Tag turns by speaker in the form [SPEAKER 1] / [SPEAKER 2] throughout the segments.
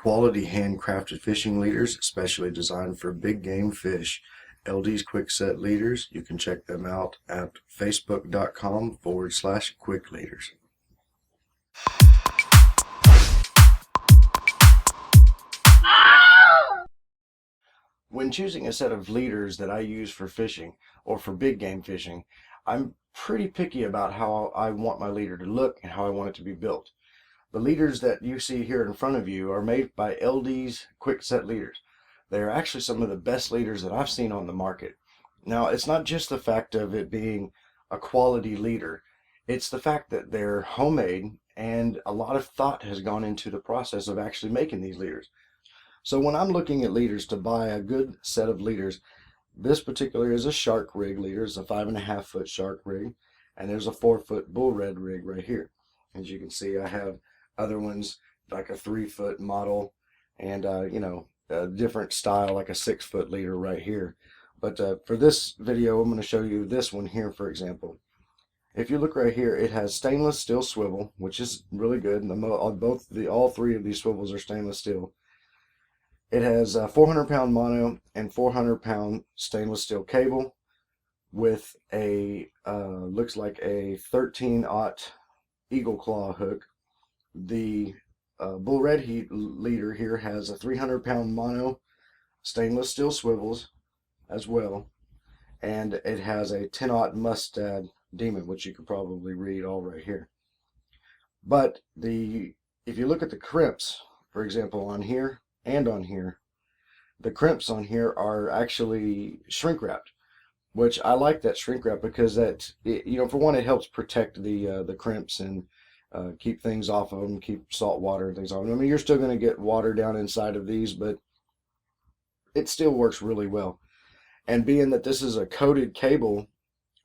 [SPEAKER 1] Quality handcrafted fishing leaders, specially designed for big game fish. LD's Quikset leaders. You can check them out at facebook.com/quickleaders. When choosing a set of leaders that I use for fishing or for big game fishing, I'm pretty picky about how I want my leader to look and how I want it to be built. The leaders that you see here in front of you are made by LD's Quikset leaders. They are actually some of the best leaders that I've seen on the market. Now, it's not just the fact of it being a quality leader, it's the fact that they're homemade and a lot of thought has gone into the process of actually making these leaders. So when I'm looking at leaders to buy a good set of leaders, this particular is a shark rig leader. It's a 5.5 foot shark rig, and there's a 4-foot bull red rig right here. As you can see, I have other ones like a 3-foot model and a different style like a 6-foot leader right here. But for this video, I'm going to show you this one here, for example. If you look right here, it has stainless steel swivel, which is really good. All three of these swivels are stainless steel. It has a 400-pound mono and 400-pound stainless steel cable with a looks like a 13/0 eagle claw hook. The bull red heat leader here has a 300-pound mono stainless steel swivels as well, and it has a 10/0 Mustad Demon, which you could probably read all right here. But if you look at the crimps, for example, on here and on here, the crimps on here are actually shrink wrapped, which I like that shrink wrap because for one, it helps protect the crimps and keep things off of them, keep salt water and things off them. I mean, you're still going to get water down inside of these, but it still works really well. And being that this is a coated cable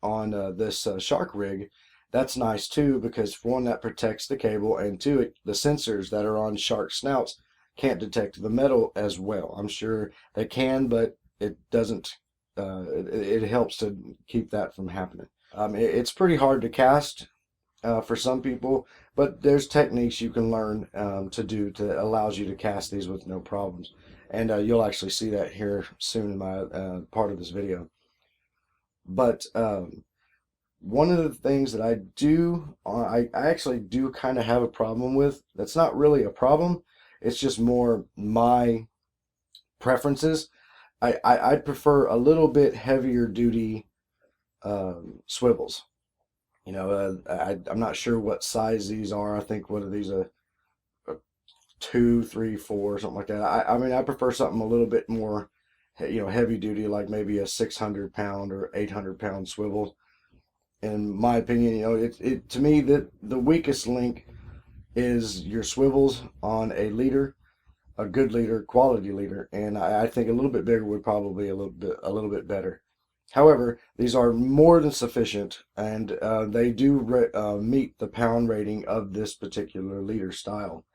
[SPEAKER 1] on this shark rig, that's nice too, because for one, that protects the cable, and two, the sensors that are on shark snouts can't detect the metal as well. I'm sure they can, but it doesn't. It helps to keep that from happening. It's pretty hard to cast for some people, but there's techniques you can learn to do that allows you to cast these with no problems. And you'll actually see that here soon in my part of this video. But one of the things that I actually do kind of have a problem with, that's not really a problem, it's just more my preferences. I'd prefer a little bit heavier duty swivels. I'm not sure what size these are. I think what are these, a 2, 3, 4, something like that. I mean, I prefer something a little bit more, heavy duty, like maybe a 600-pound or 800-pound swivel. In my opinion, to me, the weakest link is your swivels on a leader, a good leader, quality leader, and I think a little bit bigger would probably be a little bit better. However, these are more than sufficient, and they do meet the pound rating of this particular leader style.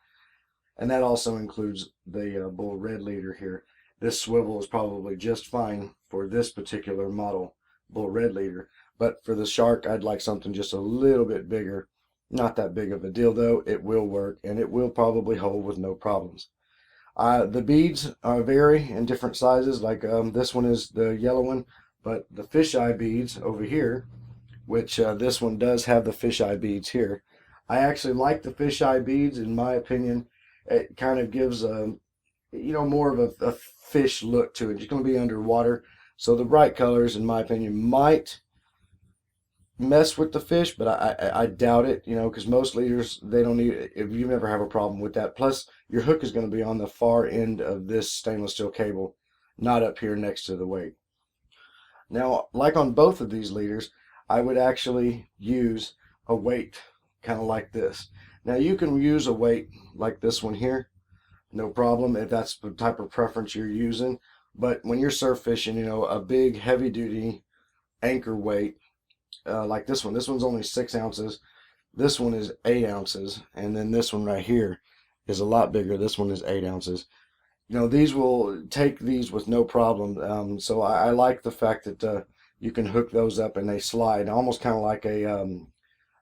[SPEAKER 1] And that also includes the bull red leader here. This swivel is probably just fine for this particular model bull red leader, but for the shark, I'd like something just a little bit bigger. Not that big of a deal though. It will work, and it will probably hold with no problems. The beads vary in different sizes. Like this one is the yellow one, but the fisheye beads over here, which this one does have the fisheye beads here. I actually like the fisheye beads. In my opinion, it kind of gives more of a fish look to it. You're going to be underwater, so the bright colors, in my opinion, might mess with the fish, but I doubt it, because most leaders, they don't need it. If you never have a problem with that. Plus, your hook is going to be on the far end of this stainless steel cable, not up here next to the weight. Now, like on both of these leaders, I would actually use a weight kind of like this. Now, you can use a weight like this one here, no problem, if that's the type of preference you're using. But when you're surf fishing, a big heavy duty anchor weight, like this one's only 6 ounces, this one is 8 ounces, and then this one right here is a lot bigger. This one is 8 ounces. These will take these with no problem. So I like the fact that you can hook those up and they slide, almost kind of like a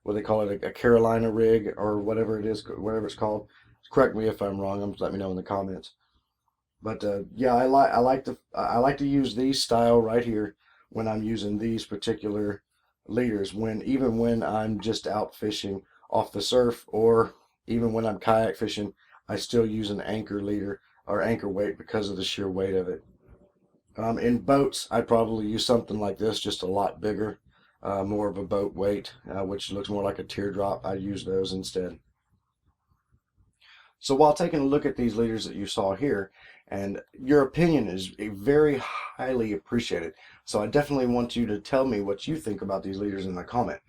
[SPEAKER 1] what they call it, a Carolina rig, or whatever it is, whatever it's called. Correct me if I'm wrong. Let me know in the comments. But yeah, I like to use these style right here when I'm using these particular leaders. Even when I'm just out fishing off the surf, or even when I'm kayak fishing, I still use an anchor leader or anchor weight because of the sheer weight of it. In boats, I'd probably use something like this, just a lot bigger, more of a boat weight, which looks more like a teardrop. I use those instead. So while taking a look at these leaders that you saw here, and your opinion is very highly appreciated. So I definitely want you to tell me what you think about these leaders in the comment.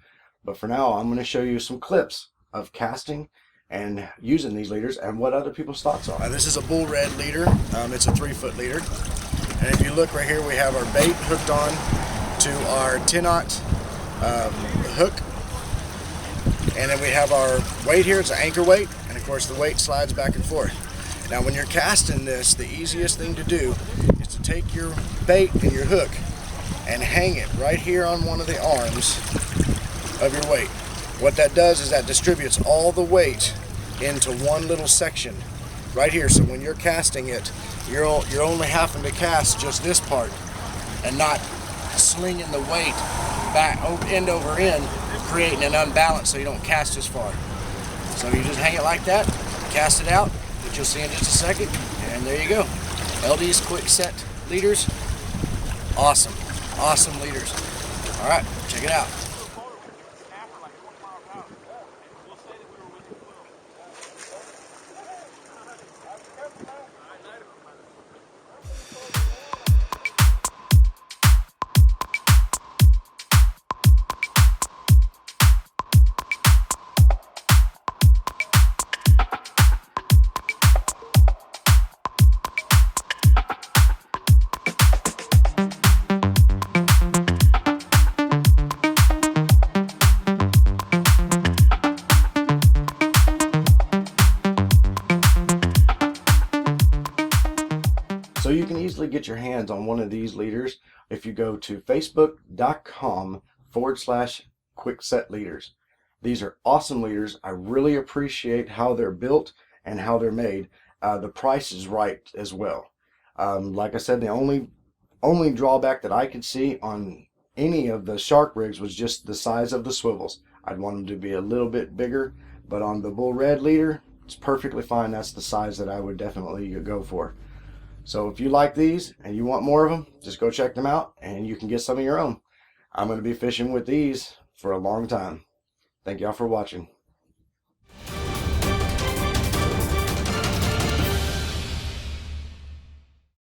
[SPEAKER 1] But for now, I'm going to show you some clips of casting and using these leaders and what other people's thoughts are. This is a bull red leader. It's a 3-foot leader. And if you look right here, we have our bait hooked on to our 10-aught hook. And then we have our weight here. It's an anchor weight. And of course the weight slides back and forth. Now when you're casting this, the easiest thing to do is to take your bait and your hook and hang it right here on one of the arms of your weight. What that does is that distributes all the weight into one little section right here. So when you're casting it, you're only having to cast just this part and not slinging the weight back end over end, creating an unbalance so you don't cast as far. So you just hang it like that, cast it out, which you'll see in just a second, and there you go. LD's Quikset leaders, awesome leaders. All right, check it out. So you can easily get your hands on one of these leaders if you go to facebook.com/Quikset leaders. These are awesome leaders. I really appreciate how they're built and how they're made. The price is right as well. Like I said, the only drawback that I could see on any of the shark rigs was just the size of the swivels. I'd want them to be a little bit bigger, but on the bull red leader, it's perfectly fine. That's the size that I would definitely go for. So if you like these and you want more of them, just go check them out and you can get some of your own. I'm going to be fishing with these for a long time. Thank y'all for watching.